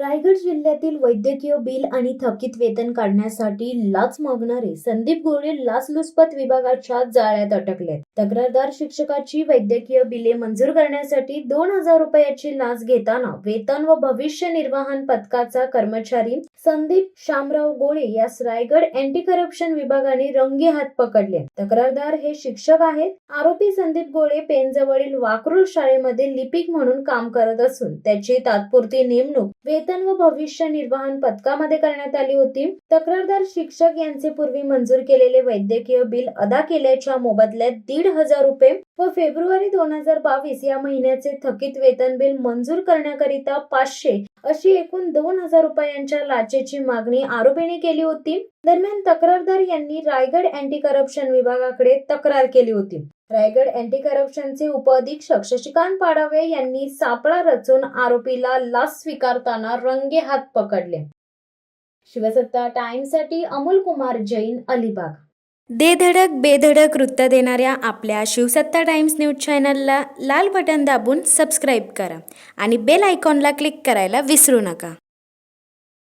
रायगड जिल्ह्यातील वैद्यकीय बिल आणि थकीत वेतन काढण्यासाठी लाच मागणारे संदीप गोळे लाचलुचपत विभागाच्या जाळ्यात अटकले. तक्रारदार शिक्षकाची वैद्यकीय बिले मंजूर करण्यासाठी 2,000 रुपयाची लाच घेताना वेतन व भविष्य निर्वाहन पथकाचा कर्मचारी संदीप शामराव गोळे यास रायगड अँटी करप्शन विभागाने रंगे हात पकडले. तक्रारदार हे शिक्षक आहेत. आरोपी संदीप गोळे पेणजवळील वाकरूळ शाळेमध्ये लिपिक म्हणून काम करत असून त्याची तात्पुरती नेमणूक वेतन व भविष्य निर्वाहन पथकामध्ये करण्यात आली होती. तक्रारदार शिक्षक यांचे पूर्वी मंजूर केलेले वैद्यकीय बिल अदा केल्याच्या मोबदल्यात 1,500 रुपये व फेब्रुवारी 2022 या महिन्याचे थकीत वेतन बिल मंजूर करण्याकरिता 500 अशी एकूण 2,000 रुपयांच्या लाचेची मागणी आरोपीने केली होती. दरम्यान तक्रारदार यांनी रायगड अँटी करप्शन विभागाकडे तक्रार केली होती. रायगड अँटी करप्शनचे उपअधीक्षक शशिकांत पाडवे यांनी सापळा रचून आरोपीला लाच स्वीकारताना रंगे हात पकडले. शिवसत्ता टाइम्ससाठी अमोल कुमार जैन, अलिबाग. दे धडक बेधडक वृत्त देणाऱ्या आपल्या शिवसत्ता टाइम्स न्यूज चॅनलला लाल बटन दाबून सबस्क्राईब करा आणि बेल आयकॉनला क्लिक करायला विसरू नका.